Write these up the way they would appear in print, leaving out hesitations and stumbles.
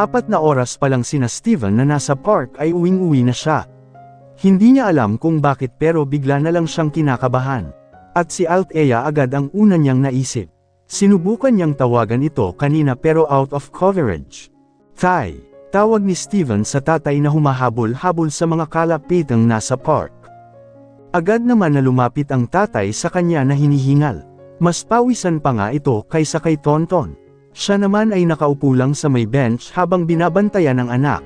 4 na oras pa lang sina Steven na nasa park ay uwing-uwi na siya. Hindi niya alam kung bakit pero bigla na lang siyang kinakabahan. At si Althea agad ang una niyang naisip. Sinubukan niyang tawagan ito kanina pero out of coverage. Tay, tawag ni Steven sa tatay na humahabol-habol sa mga kalapitang nasa park. Agad naman na lumapit ang tatay sa kanya na hinihingal. Mas pawisan pa nga ito kaysa kay Tonton. Siya naman ay nakaupo lang sa may bench habang binabantayan ng anak.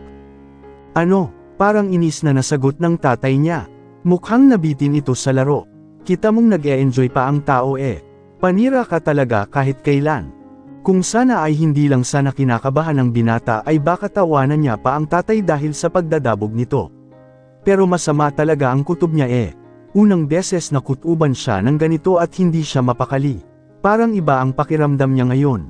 Ano, parang inis na nasagot ng tatay niya. Mukhang nabitin ito sa laro. Kita mong nag-e-enjoy pa ang tao eh. Panira ka talaga kahit kailan. Kung sana ay hindi lang sana kinakabahan ng binata ay baka tawanan niya pa ang tatay dahil sa pagdadabog nito. Pero masama talaga ang kutob niya eh. Unang beses na kutuban siya ng ganito at hindi siya mapakali. Parang iba ang pakiramdam niya ngayon.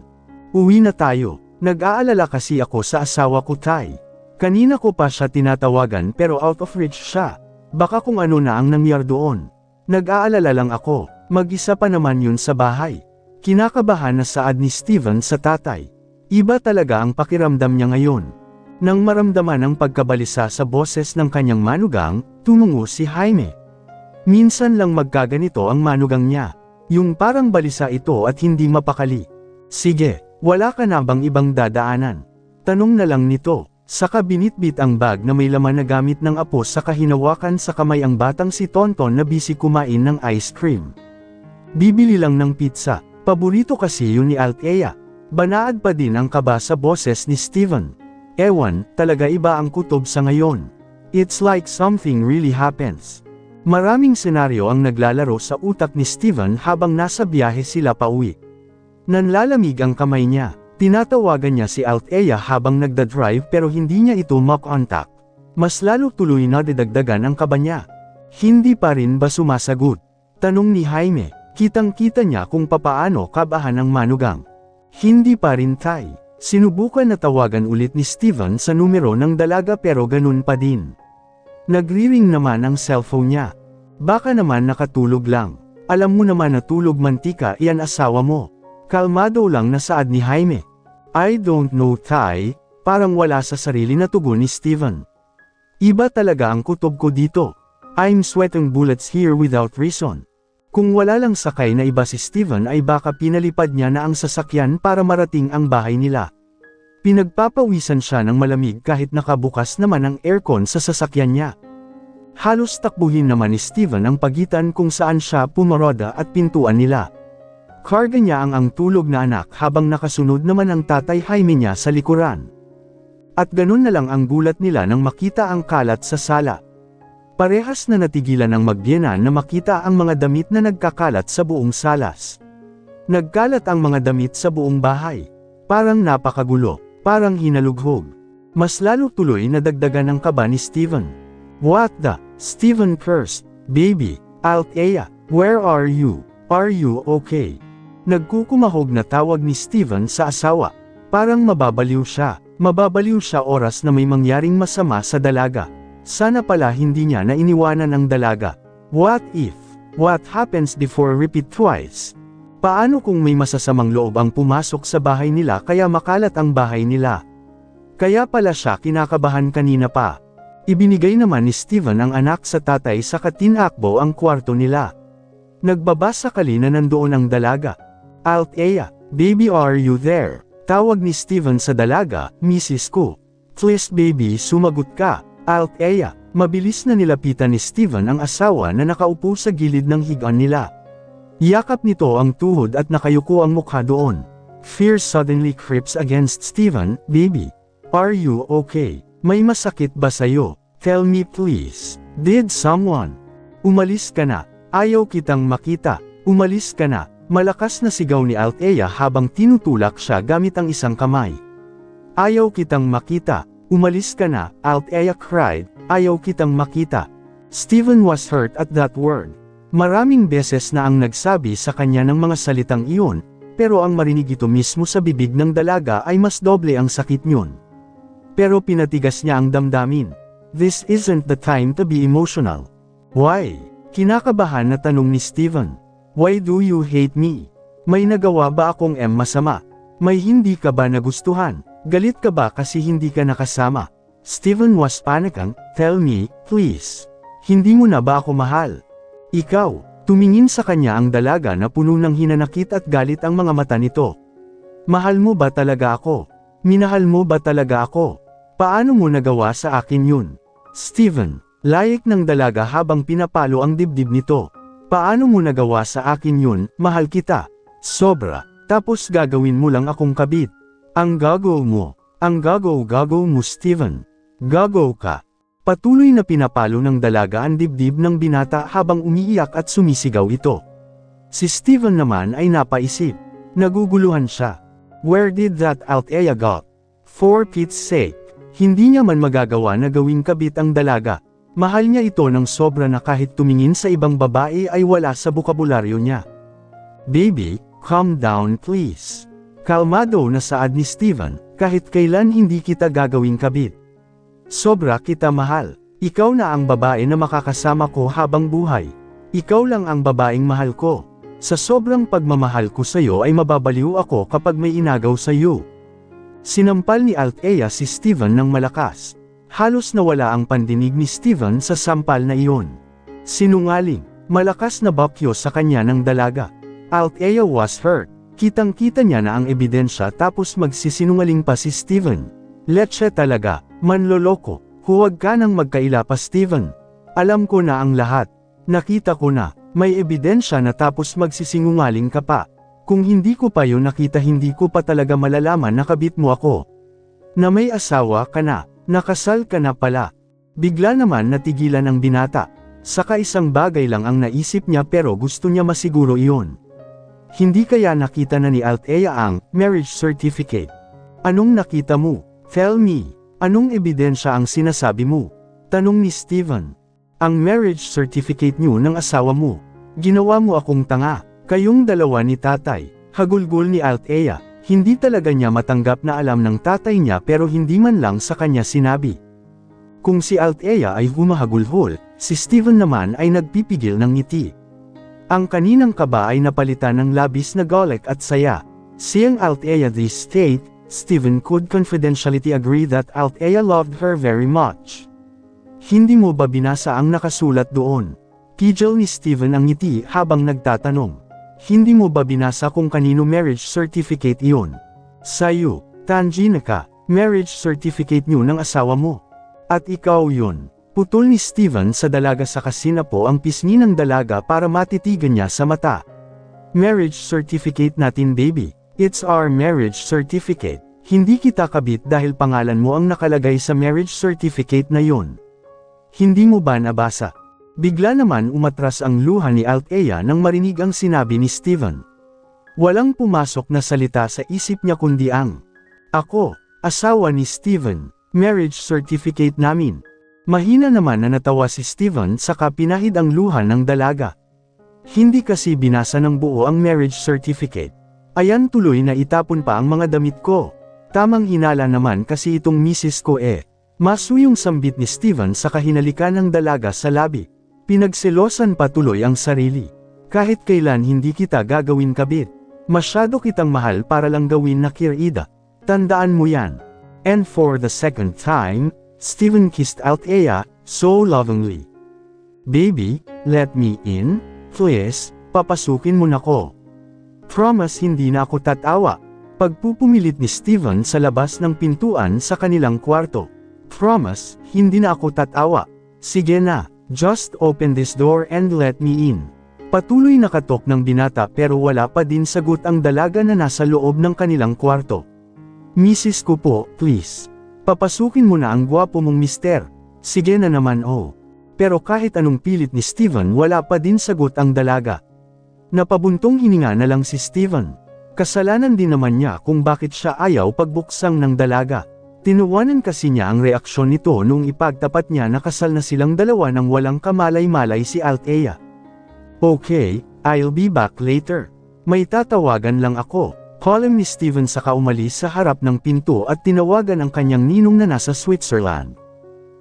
Uwi na tayo. Nag-aalala kasi ako sa asawa ko, Tay. Kanina ko pa siya tinatawagan pero out of reach siya. Baka kung ano na ang nangyari doon. Nag-aalala lang ako. Mag-isa pa naman yun sa bahay. Kinakabahan na saad ni Steven sa tatay. Iba talaga ang pakiramdam niya ngayon. Nang maramdaman ang pagkabalisa sa boses ng kanyang manugang, tumungo si Jaime. Minsan lang magkaganito ang manugang niya. Yung parang balisa ito at hindi mapakali. Sige, wala ka na bang ibang dadaanan? Tanong na lang nito. Saka binitbit ang bag na may laman na gamit ng apo saka hinawakan sa kamay ang batang si Tonton na busy kumain ng ice cream. Bibili lang ng pizza. Paborito kasi yun ni Althea. Banaad pa din ang kaba sa boses ni Steven. Ewan, talaga iba ang kutob sa ngayon. It's like something really happens. Maraming senaryo ang naglalaro sa utak ni Steven habang nasa biyahe sila pauwi. Nanlalamig ang kamay niya. Tinatawagan niya si Althea habang nagdadrive pero hindi niya ito makontak. Mas lalo tuloy na didagdagan ang kaba niya. Hindi pa rin ba sumasagot? Tanong ni Jaime. Kitang-kita niya kung papaano kabahan ang manugang. Hindi pa rin, Tay. Sinubukan na tawagan ulit ni Steven sa numero ng dalaga pero ganun pa din. Nagri-ring naman ang cellphone niya. Baka naman nakatulog lang. Alam mo naman na tulog mantika iyan asawa mo. Kalmado lang na saad ni Jaime. I don't know, Tay. Parang wala sa sarili na tugon ni Steven. Iba talaga ang kutob ko dito. I'm sweating bullets here without reason. Kung wala lang sakay na iba si Steven ay baka pinalipad niya na ang sasakyan para marating ang bahay nila. Pinagpapawisan siya ng malamig kahit nakabukas naman ang aircon sa sasakyan niya. Halos takbuhin naman ni Steven ang pagitan kung saan siya pumaroda at pintuan nila. Karga niya ang tulog na anak habang nakasunod naman ang tatay Jaime niya sa likuran. At ganun na lang ang gulat nila nang makita ang kalat sa sala. Parehas na natigilan ng magbiyenan na makita ang mga damit na nagkakalat sa buong salas. Nagkalat ang mga damit sa buong bahay. Parang napakagulo, parang hinalughog. Mas lalo tuloy na dagdagan ang kaba ni Steven. What the? Steven cursed. Baby, Althea, where are you? Are you okay? Nagkukumahog na tawag ni Steven sa asawa. Parang mababaliw siya. Mababaliw siya oras na may mangyaring masama sa dalaga. Sana pala hindi niya na iniwanan ang dalaga. What if? What happens before repeat twice? Paano kung may masasamang loob ang pumasok sa bahay nila kaya makalat ang bahay nila? Kaya pala siya kinakabahan kanina pa. Ibinigay naman ni Steven ang anak sa tatay sa tinakbo ang kwarto nila. Nagbabasa kali na nandoon ang dalaga. Althea, baby, are you there? Tawag ni Steven sa dalaga, Mrs. ko. Please baby, sumagot ka. Althea, mabilis na nilapitan ni Steven ang asawa na nakaupo sa gilid ng higaan nila. Yakap nito ang tuhod at nakayuko ang mukha doon. Fear suddenly creeps against Steven. Baby, are you okay? May masakit ba sayo? Tell me please. Did someone? Umalis ka na. Ayaw kitang makita. Umalis ka na. Malakas na sigaw ni Althea habang tinutulak siya gamit ang isang kamay. Ayaw kitang makita. Umalis ka na, Althea cried. Ayaw kitang makita. Steven was hurt at that word. Maraming beses na ang nagsabi sa kanya ng mga salitang iyon, pero ang marinig ito mismo sa bibig ng dalaga ay mas doble ang sakit niyon. Pero pinatigas niya ang damdamin. This isn't the time to be emotional. Why? Kinakabahan na tanong ni Steven. Why do you hate me? May nagawa ba akong masama? May hindi ka ba nagustuhan? Galit ka ba kasi hindi ka nakasama? Steven was panicking. Tell me, please. Hindi mo na ba ako mahal? Ikaw. Tumingin sa kanya ang dalaga na puno ng hinanakit at galit ang mga mata nito. Mahal mo ba talaga ako? Minahal mo ba talaga ako? Paano mo nagawa sa akin yun? Steven, layik ng dalaga habang pinapalo ang dibdib nito. Paano mo nagawa sa akin yun? Mahal kita. Sobra. Tapos gagawin mo lang akong kabit. Ang gago mo. Ang gago mo Steven. Gago ka. Patuloy na pinapalo ng dalaga ang dibdib ng binata habang umiiyak at sumisigaw ito. Si Steven naman ay napaisip. Naguguluhan siya. Where did that Althea got? For Pete's sake. Hindi niya man magagawa na gawing kabit ang dalaga. Mahal niya ito ng sobra na kahit tumingin sa ibang babae ay wala sa bokabularyo niya. Baby, calm down please. Kalmado na saad ni Steven, kahit kailan hindi kita gagawing kabit. Sobra kita mahal. Ikaw na ang babae na makakasama ko habang buhay. Ikaw lang ang babaeng mahal ko. Sa sobrang pagmamahal ko sa'yo ay mababaliw ako kapag may inagaw sa'yo. Sinampal ni Althea si Steven ng malakas. Halos nawala ang pandinig ni Steven sa sampal na iyon. Sinungaling, malakas na bakyo sa kanya ng dalaga. Althea was hurt. Kitang-kita niya na ang ebidensya tapos magsisinungaling pa si Steven. Leche talaga, manloloko, huwag ka nang magkaila pa Steven. Alam ko na ang lahat. Nakita ko na, may ebidensya na tapos magsisinungaling ka pa. Kung hindi ko pa yun nakita hindi ko pa talaga malalaman na kabit mo ako. Na may asawa ka na, nakasal ka na pala. Bigla naman natigilan ang binata. Saka isang bagay lang ang naisip niya pero gusto niya masiguro iyon. Hindi kaya nakita na ni Althea ang marriage certificate? Anong nakita mo? Tell me, anong ebidensya ang sinasabi mo? Tanong ni Steven. Ang marriage certificate niyo ng asawa mo. Ginawa mo akong tanga. Kayong dalawa ni tatay. Hagulgol ni Althea. Hindi talaga niya matanggap na alam ng tatay niya pero hindi man lang sa kanya sinabi. Kung si Althea ay humahagulhol, si Steven naman ay nagpipigil ng ngiti. Ang kaninang kaba ay napalitan ng labis na galit at saya. Seeing Althea this state, Steven could confidentially agree that Althea loved her very much. Hindi mo ba binasa ang nakasulat doon? Pigil ni Steven ang ngiti habang nagtatanong. Hindi mo ba binasa kung kanino marriage certificate iyon? Sa'yo, Tanji na ka, marriage certificate niyo ng asawa mo. At ikaw yun. Putol ni Steven sa dalaga sa kasinapo ang pisngi ng dalaga para matitigan niya sa mata. Marriage certificate natin baby. It's our marriage certificate. Hindi kita kabit dahil pangalan mo ang nakalagay sa marriage certificate na yun. Hindi mo ba nabasa? Bigla naman umatras ang luha ni Althea nang marinig ang sinabi ni Steven. Walang pumasok na salita sa isip niya kundi ang ako, asawa ni Steven, marriage certificate namin. Mahina naman na natawa si Steven saka pinahid ang luha ng dalaga. Hindi kasi binasa ng buo ang marriage certificate. Ayan tuloy na itapon pa ang mga damit ko. Tamang hinala naman kasi itong misis ko eh. Masuyong sambit ni Steven sa kahinalikan ng dalaga sa labi. Pinagselosan pa tuloy ang sarili. Kahit kailan hindi kita gagawin kabit. Masyado kitang mahal para lang gawin na kirida. Tandaan mo yan. And for the second time, Steven kissed Althea, so lovingly. Baby, let me in, please, papasukin mo na ko. Promise hindi na ako tatawa. Pagpupumilit ni Steven sa labas ng pintuan sa kanilang kwarto. Promise, hindi na ako tatawa. Sige na, just open this door and let me in. Patuloy na katok ng binata pero wala pa din sagot ang dalaga na nasa loob ng kanilang kwarto. Misis ko po, please. Papasukin mo na ang gwapo mong mister. Sige na naman oh. Pero kahit anong pilit ni Steven wala pa din sagot ang dalaga. Napabuntong hininga na lang si Steven. Kasalanan din naman niya kung bakit siya ayaw pagbuksang ng dalaga. Tinuwanan kasi niya ang reaksyon nito nung ipagtapat niya na kasal na silang dalawa nang walang kamalay-malay si Althea. Okay, I'll be back later. May tatawagan lang ako. Column ni Steven saka umalis sa harap ng pinto at tinawagan ang kanyang ninong na nasa Switzerland.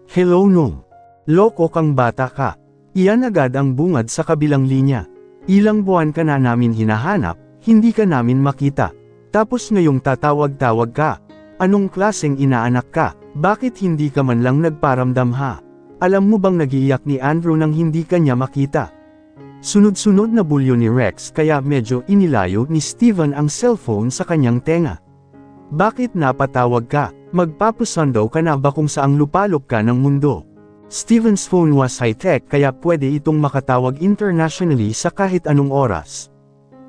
Hello nung. Loko kang bata ka. Iyan agad ang bungad sa kabilang linya. Ilang buwan ka na namin hinahanap, hindi ka namin makita. Tapos ngayong tatawag-tawag ka. Anong klaseng inaanak ka? Bakit hindi ka man lang nagparamdam ha? Alam mo bang nagiiyak ni Andrew nang hindi kanya makita? Sunod-sunod na bulyo ni Rex kaya medyo inilayo ni Steven ang cellphone sa kanyang tenga. Bakit napatawag ka? Magpapasundo ka na ba kung saang lupalop ka ng mundo? Steven's phone was high-tech kaya pwede itong makatawag internationally sa kahit anong oras.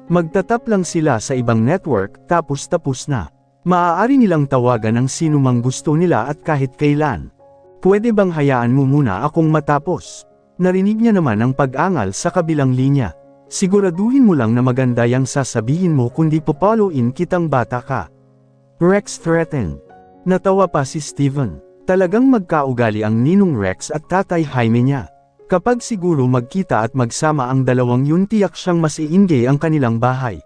Magtatap lang sila sa ibang network tapos na. Maaari nilang tawagan ang sino mang gusto nila at kahit kailan. Pwede bang hayaan mo muna akong matapos? Narinig niya naman ang pag-angal sa kabilang linya. Siguraduhin mo lang na maganda yang sasabihin mo kundi popoloin kitang bata ka. Rex threatened. Natawa pa si Steven. Talagang magkaugali ang ninong Rex at tatay Jaime niya. Kapag siguro magkita at magsama ang dalawang yun tiyak siyang mas iingay ang kanilang bahay.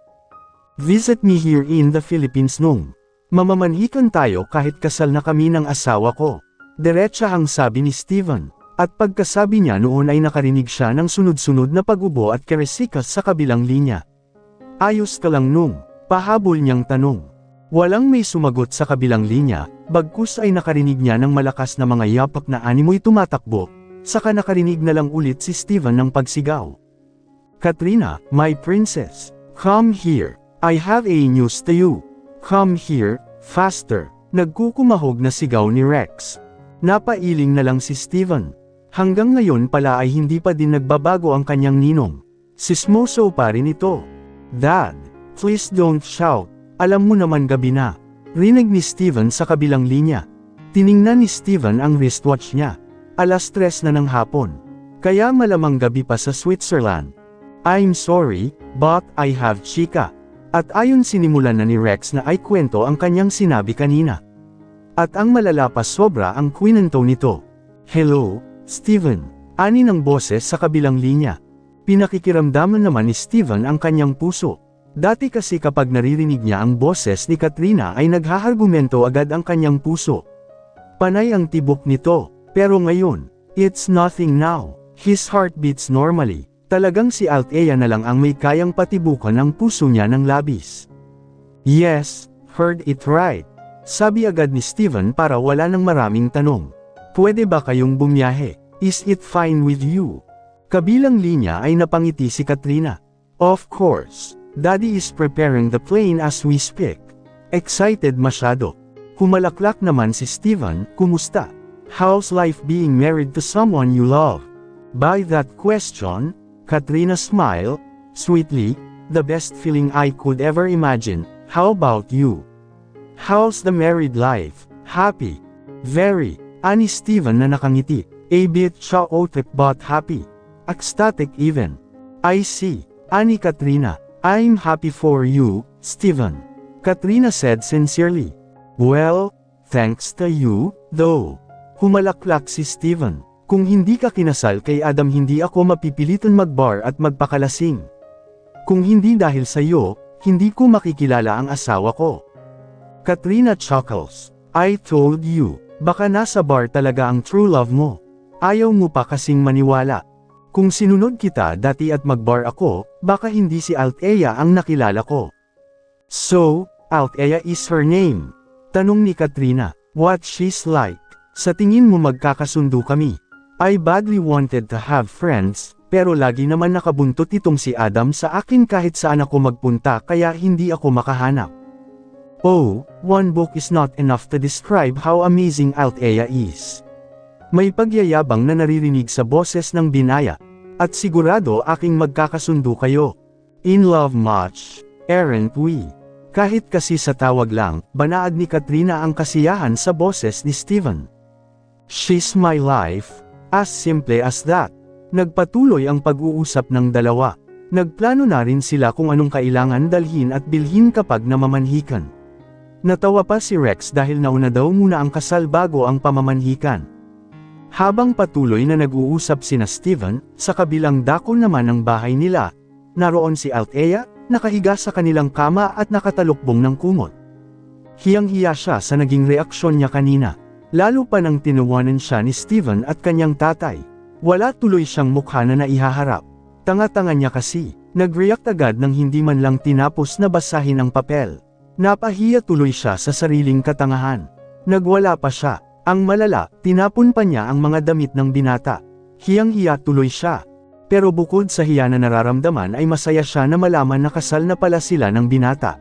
Visit me here in the Philippines nung. Mamamanhikan tayo kahit kasal na kami ng asawa ko. Diretsahang sabi ni Steven. At pagkasabi niya noon ay nakarinig siya ng sunod-sunod na pag-ubo at keresikas sa kabilang linya. Ayos ka lang nung. Pahabol niyang tanong. Walang may sumagot sa kabilang linya, bagkus ay nakarinig niya ng malakas na mga yapak na animoy tumatakbo, saka nakarinig na lang ulit si Steven ng pagsigaw. Katrina, my princess, come here, I have a news to you. Come here, faster, nagkukumahog na sigaw ni Rex. Napailing na lang si Steven. Hanggang ngayon pala ay hindi pa din nagbabago ang kanyang ninong. Sismoso pa rin ito. Dad, please don't shout. Alam mo naman gabi na. Rinig ni Steven sa kabilang linya. Tiningnan ni Steven ang wristwatch niya. 3:00 na ng hapon. Kaya malamang gabi pa sa Switzerland. I'm sorry, but I have chika. At ayon sinimulan na ni Rex na ay kwento ang kanyang sinabi kanina. At ang malala pa sobra ang kwinento nito. Hello, Steven. Ani ng boses sa kabilang linya. Pinakikiramdaman naman ni Steven ang kanyang puso. Dati kasi kapag naririnig niya ang boses ni Katrina ay naghahargumento agad ang kanyang puso. Panay ang tibok nito, pero ngayon, it's nothing now. His heart beats normally. Talagang si Althea na lang ang may kayang patibukan ang puso niya ng labis. Yes, heard it right. Sabi agad ni Steven para wala ng maraming tanong. Pwede ba kayong bumiyahe? Is it fine with you? Kabilang linya ay napangiti si Katrina. Of course. Daddy is preparing the plane as we speak. Excited masyado. Humalaklak naman si Steven, kumusta? How's life being married to someone you love? By that question, Katrina smiled, sweetly, the best feeling I could ever imagine. How about you? How's the married life? Happy. Very. Ani Steven na nakangiti. A bit chaotic but happy. Ecstatic even. I see. Ani Katrina. I'm happy for you, Steven. Katrina said sincerely. Well, thanks to you, though. Humalaklak si Steven. Kung hindi ka kinasal kay Adam hindi ako mapipilitan mag-bar at magpakalasing. Kung hindi dahil sa iyo, hindi ko makikilala ang asawa ko. Katrina chuckles. I told you, baka nasa bar talaga ang true love mo. Ayaw mo pa kasing maniwala. Kung sinunod kita dati at mag-bar ako, baka hindi si Althea ang nakilala ko. So, Althea is her name. Tanong ni Katrina, what she's like. Sa tingin mo magkakasundo kami. I badly wanted to have friends, pero lagi naman nakabuntot itong si Adam sa akin kahit saan ako magpunta kaya hindi ako makahanap. Oh, one book is not enough to describe how amazing Althea is. May pagyayabang na naririnig sa boses ng binaya, at sigurado aking magkakasundo kayo. In love much, aren't we? Kahit kasi sa tawag lang, banaad ni Katrina ang kasiyahan sa boses ni Steven. She's my life, as simple as that. Nagpatuloy ang pag-uusap ng dalawa. Nagplano na rin sila kung anong kailangan dalhin at bilhin kapag namamanhikan. Natawa pa si Rex dahil nauna daw muna ang kasal bago ang pamamanhikan. Habang patuloy na nag-uusap sina Steven, sa kabilang dako naman ng bahay nila, naroon si Althea, nakahiga sa kanilang kama at nakatalukbong ng kumot. Hiyang-hiya siya sa naging reaksyon niya kanina. Lalo pa nang tinuwanan siya ni Steven at kanyang tatay. Wala tuloy siyang mukha na naihaharap. Tanga-tanga niya kasi, nag-react agad nang hindi man lang tinapos na basahin ang papel. Napahiya tuloy siya sa sariling katangahan. Nagwala pa siya. Ang malala, tinapon pa niya ang mga damit ng binata. Hiyang-hiya tuloy siya. Pero bukod sa hiya na nararamdaman ay masaya siya na malaman na kasal na pala sila ng binata.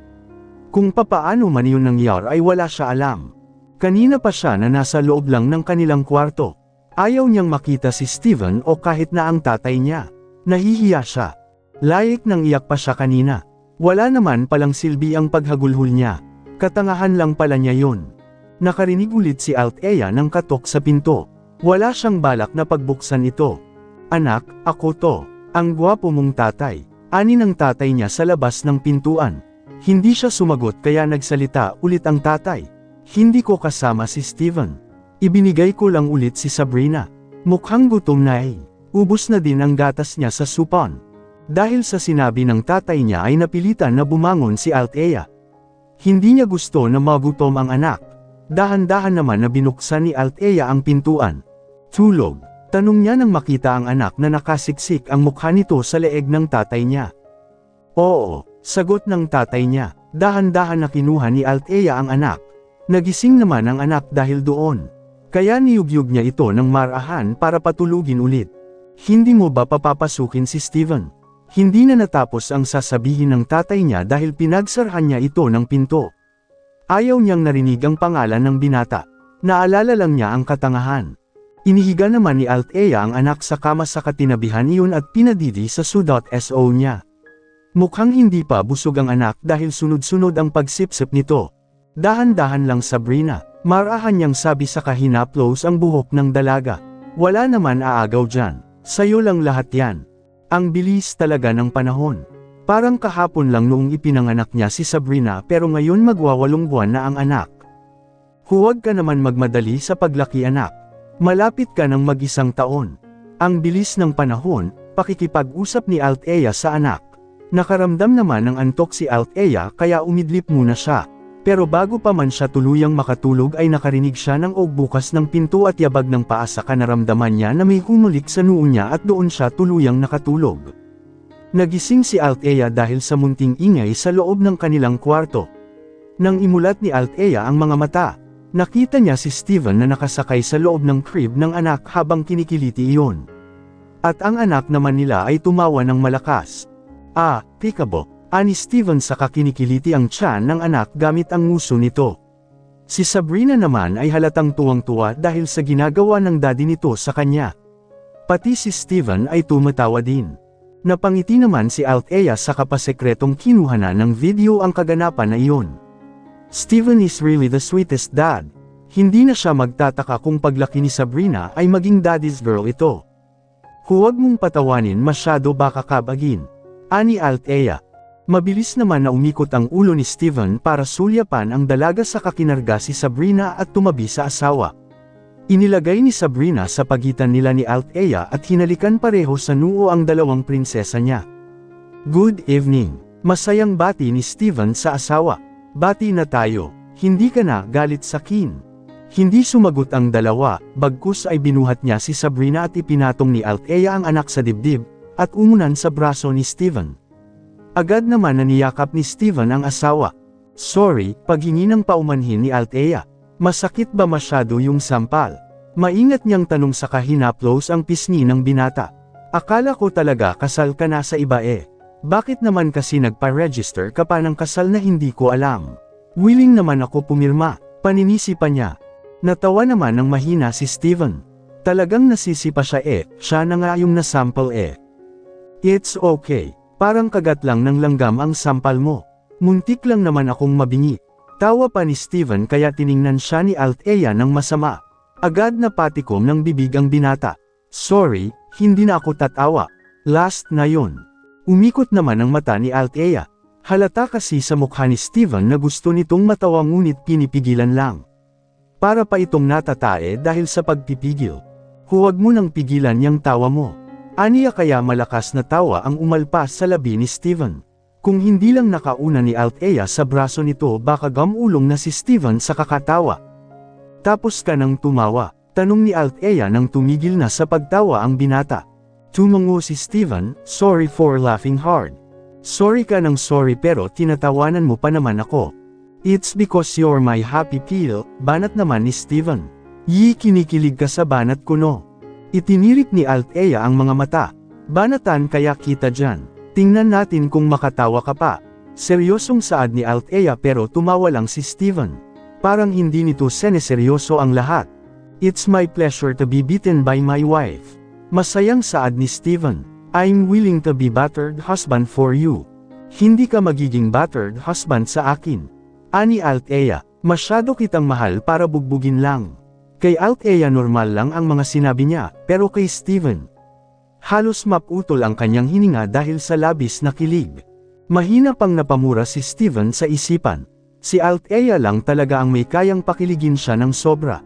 Kung papaano man yun nangyari ay wala siya alam. Kanina pa siya na nasa loob lang ng kanilang kwarto. Ayaw niyang makita si Steven o kahit na ang tatay niya. Nahihiya siya. Layik nang iyak pa siya kanina. Wala naman palang silbi ang paghagulhol niya. Katangahan lang pala niya yun. Nakarinig ulit si Althea ng katok sa pinto. Wala siyang balak na pagbuksan ito. Anak, ako to. Ang gwapo mong tatay. Ani ng tatay niya sa labas ng pintuan. Hindi siya sumagot kaya nagsalita ulit ang tatay. Hindi ko kasama si Steven. Ibinigay ko lang ulit si Sabrina. Mukhang gutom na eh. Ubus na din ang gatas niya sa supon. Dahil sa sinabi ng tatay niya ay napilitan na bumangon si Althea. Hindi niya gusto na magutom ang anak. Dahan-dahan naman na binuksan ni Althea ang pintuan. Tulog. Tanong niya nang makita ang anak na nakasiksik ang mukha nito sa leeg ng tatay niya. Oo, sagot ng tatay niya. Dahan-dahan na kinuha ni Althea ang anak. Nagising naman ang anak dahil doon. Kaya niyugyug niya ito ng marahan para patulugin ulit. Hindi mo ba papapasukin si Steven? Hindi na natapos ang sasabihin ng tatay niya dahil pinagsarhan niya ito ng pinto. Ayaw niyang narinig ang pangalan ng binata. Naalala lang niya ang katangahan. Inihiga naman ni Althea ang anak sa kama sa katinabihan iyon at pinadidi sa so niya. Mukhang hindi pa busog ang anak dahil sunod-sunod ang pagsipsip nito. Dahan-dahan lang Sabrina, marahan niyang sabi sa kahinaplos ang buhok ng dalaga. Wala naman aagaw dyan, sayo lang lahat yan. Ang bilis talaga ng panahon. Parang kahapon lang noong ipinanganak niya si Sabrina pero ngayon magwawalong buwan na ang anak. Huwag ka naman magmadali sa paglaki anak. Malapit ka ng mag-isang taon. Ang bilis ng panahon, pakikipag-usap ni Althea sa anak. Nakaramdam naman ng antok si Althea kaya umidlip muna siya. Pero bago pa man siya tuluyang makatulog ay nakarinig siya ng bukas ng pinto at yabag ng paa sa naramdaman niya na may humulik sa noo niya at doon siya tuluyang nakatulog. Nagising si Althea dahil sa munting ingay sa loob ng kanilang kwarto. Nang imulat ni Althea ang mga mata, nakita niya si Steven na nakasakay sa loob ng crib ng anak habang kinikiliti iyon. At ang anak naman nila ay tumawa ng malakas. Ah, tikabo. Ani Steven sa kinikiliti ang tiyan ng anak gamit ang nguso nito. Si Sabrina naman ay halatang tuwang-tuwa dahil sa ginagawa ng daddy nito sa kanya. Pati si Steven ay tumatawa din. Napangiti naman si Althea sa kapasekretong kinuha na ng video ang kaganapan na iyon. Steven is really the sweetest dad. Hindi na siya magtataka kung paglaki ni Sabrina ay maging daddy's girl ito. Huwag mong patawanin masyado baka kabagin. Ani Althea. Mabilis naman na umikot ang ulo ni Steven para sulyapan ang dalaga sa kakinarga si Sabrina at tumabi sa asawa. Inilagay ni Sabrina sa pagitan nila ni Althea at hinalikan pareho sa noo ang dalawang prinsesa niya. Good evening. Masayang bati ni Steven sa asawa. Bati na tayo. Hindi ka na galit sa kin. Hindi sumagot ang dalawa, bagkus ay binuhat niya si Sabrina at ipinatong ni Althea ang anak sa dibdib, at umunan sa braso ni Steven. Agad naman na niyakap ni Steven ang asawa. Sorry, paghingi ng paumanhin ni Althea. Masakit ba masyado yung sampal? Maingat niyang tanong sa kahinaplos ang pisngi ng binata. Akala ko talaga kasal ka na sa iba eh. Bakit naman kasi nagpa-register ka pa ng kasal na hindi ko alam? Willing naman ako pumirma, paninisi pa niya. Natawa naman ng mahina si Steven. Talagang nasisi pa siya eh, siya na nga yung nasample eh. It's okay. Parang kagat lang ng langgam ang sampal mo. Muntik lang naman akong mabingi. Tawa pa ni Steven kaya tiningnan siya ni Althea ng masama. Agad na patikom ng bibig ang binata. Sorry, hindi na ako tatawa. Last na yun. Umikot naman ang mata ni Althea. Halata kasi sa mukha ni Steven na gusto nitong matawa ngunit pinipigilan lang. Para pa itong natatae dahil sa pagpipigil. Huwag mo nang pigilan yang tawa mo. Aniya kaya malakas na tawa ang umalpas sa labi ni Steven. Kung hindi lang nakauna ni Althea sa braso nito baka gamulong na si Steven sa kakatawa. Tapos ka nang tumawa, tanong ni Althea nang tumigil na sa pagtawa ang binata. Tumango si Steven, sorry for laughing hard. Sorry ka ng sorry pero tinatawanan mo pa naman ako. It's because you're my happy pill, banat naman ni Steven. Kinikilig ka sa banat ko no. Itinirik ni Althea ang mga mata. Banatan kaya kita dyan. Tingnan natin kung makatawa ka pa. Seryosong saad ni Althea pero tumawa lang si Steven. Parang hindi nito seneseryoso ang lahat. It's my pleasure to be beaten by my wife. Masayang saad ni Steven. I'm willing to be battered husband for you. Hindi ka magiging battered husband sa akin. Ani Althea, masyado kitang mahal para bugbugin lang. Kay Althea normal lang ang mga sinabi niya, pero kay Steven, halos maputol ang kanyang hininga dahil sa labis na kilig. Mahina pang napamura si Steven sa isipan. Si Althea lang talaga ang may kayang pakiligin siya ng sobra.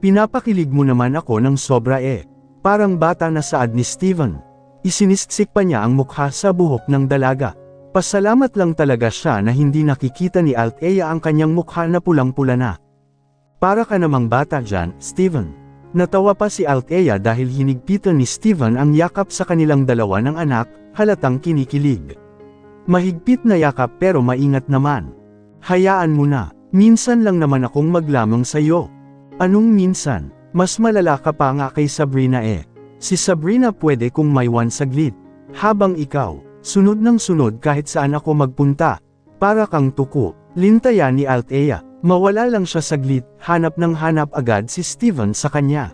Pinapakilig mo naman ako ng sobra eh. Parang bata na saad ni Steven. Isinisksik pa niya ang mukha sa buhok ng dalaga. Pasalamat lang talaga siya na hindi nakikita ni Althea ang kanyang mukha na pulang-pula na. Para ka namang bata dyan, Steven. Natawa pa si Althea dahil hinigpitan ni Steven ang yakap sa kanilang dalawa ng anak, halatang kinikilig. Mahigpit na yakap pero maingat naman. Hayaan mo na, minsan lang naman akong maglamang sa'yo. Anong minsan? Mas malala ka pa nga kay Sabrina eh. Si Sabrina pwede kung may one saglit. Habang ikaw, sunod ng sunod kahit saan ako magpunta. Para kang tuko, lintayan ni Althea. Mawala lang siya saglit, hanap ng hanap agad si Steven sa kanya.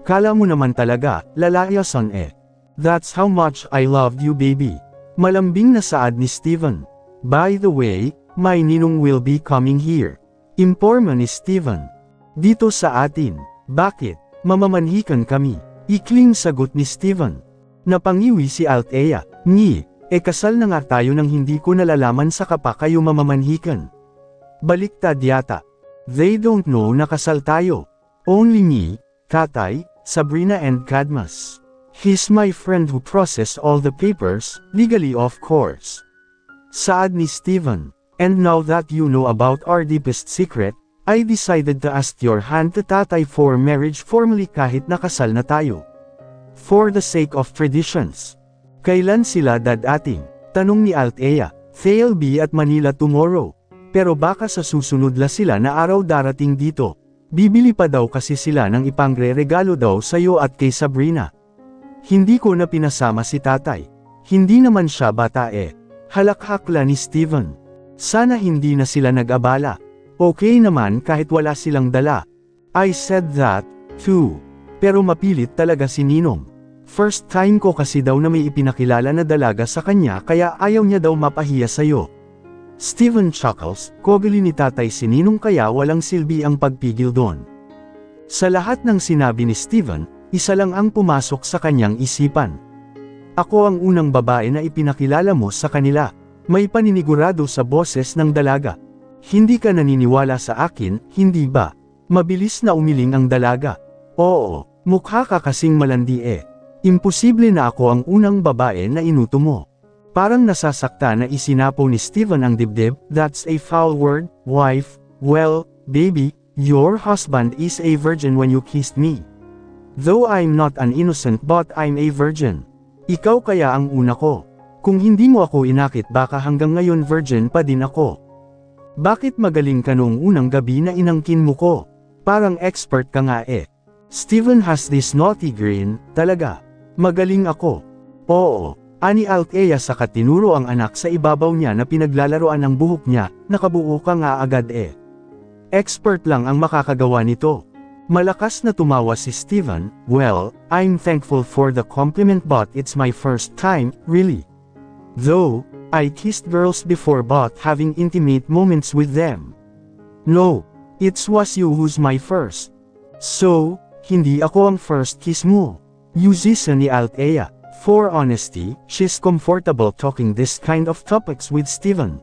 Kala mo naman talaga, lalayasan eh. That's how much I loved you baby. Malambing na saad ni Steven. By the way, my ninong will be coming here. Imporma ni Steven. Dito sa atin. Bakit? Mamamanhikan kami. Ikling sagot ni Steven. Napangiwi si Althea. Kasal na nga tayo nang hindi ko nalalaman sa pa kayo mamamanhikan. Baliktad yata. They don't know na kasal tayo. Only me, Tatay, Sabrina and Cadmus. He's my friend who processed all the papers, legally of course. Saad ni Steven. And now that you know about our deepest secret, I decided to ask your hand to Tatay for marriage formally kahit nakasal na tayo. For the sake of traditions. Kailan sila dadating? Tanong ni Althea. They'll be at Manila tomorrow. Pero baka sa susunod la sila na araw darating dito. Bibili pa daw kasi sila ng ipangre-regalo daw sa'yo at kay Sabrina. Hindi ko na pinasama si Tatay. Hindi naman siya bata eh. Halakhakla ni Steven. Sana hindi na sila nag-abala. Okay naman kahit wala silang dala. I said that, too. Pero mapilit talaga si Ninong. First time ko kasi daw na may ipinakilala na dalaga sa kanya kaya ayaw niya daw mapahiya sa'yo. Steven chuckles, kogali ni Tatay si Ninong kaya walang silbi ang pagpigil doon. Sa lahat ng sinabi ni Steven, isa lang ang pumasok sa kanyang isipan. Ako ang unang babae na ipinakilala mo sa kanila. May paninigurado sa boses ng dalaga. Hindi ka naniniwala sa akin, hindi ba? Mabilis na umiling ang dalaga. Oo, mukha ka kasing malandi eh. Imposible na ako ang unang babae na inuto mo. Parang nasasakta na isinapo ni Steven ang dibdib. That's a foul word, wife. Well, baby, your husband is a virgin when you kissed me. Though I'm not an innocent but I'm a virgin. Ikaw kaya ang una ko. Kung hindi mo ako inakit baka hanggang ngayon virgin pa din ako. Bakit magaling ka noong unang gabi na inangkin mo ko? Parang expert ka nga eh. Steven has this naughty grin, talaga. Magaling ako. Oo, ani Althea saka tinuro ang anak sa ibabaw niya na pinaglalaroan ng buhok niya, nakabuo ka nga agad eh. Expert lang ang makakagawa nito. Malakas na tumawa si Steven. Well, I'm thankful for the compliment but it's my first time, really. Though, I kissed girls before but having intimate moments with them. No, it was you who's my first. So, hindi ako ang first kiss mo. Yuzisa ni Althea. For honesty, she's comfortable talking this kind of topics with Steven.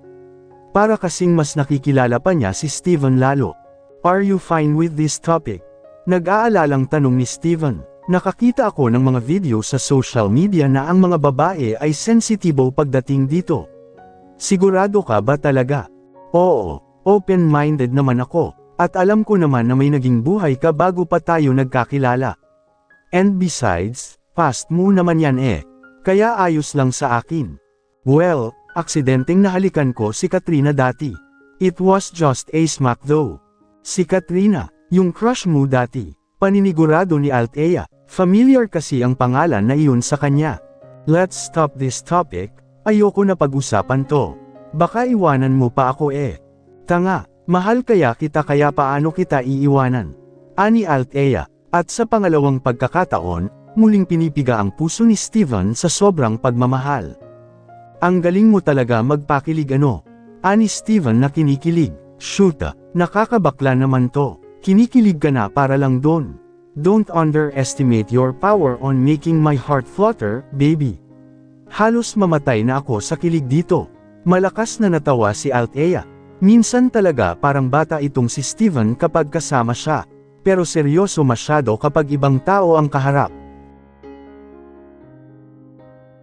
Para kasing mas nakikilala pa niya si Steven lalo. Are you fine with this topic? Nag-aalalang tanong ni Steven. Nakakita ako ng mga video sa social media na ang mga babae ay sensitibo pagdating dito. Sigurado ka ba talaga? Oo, open-minded naman ako. At alam ko naman na may naging buhay ka bago pa tayo nagkakilala. And besides, past mo naman yan eh. Kaya ayos lang sa akin. Well, aksidenteng nahalikan ko si Katrina dati. It was just a smack though. Si Katrina, yung crush mo dati, paninigurado ni Althea, familiar kasi ang pangalan na iyon sa kanya. Let's stop this topic, ayoko na pag-usapan to. Baka iwanan mo pa ako eh. Tanga, mahal kaya kita kaya paano kita iiwanan? Ani Althea, at sa pangalawang pagkakataon, muling pinipiga ang puso ni Steven sa sobrang pagmamahal. Ang galing mo talaga magpakilig ano? Ani Steven na kinikilig. Shoota, nakakabakla naman to. Kinikilig ka na para lang doon. Don't underestimate your power on making my heart flutter, baby. Halos mamatay na ako sa kilig dito. Malakas na natawa si Althea. Minsan talaga parang bata itong si Steven kapag kasama siya. Pero seryoso masyado kapag ibang tao ang kaharap.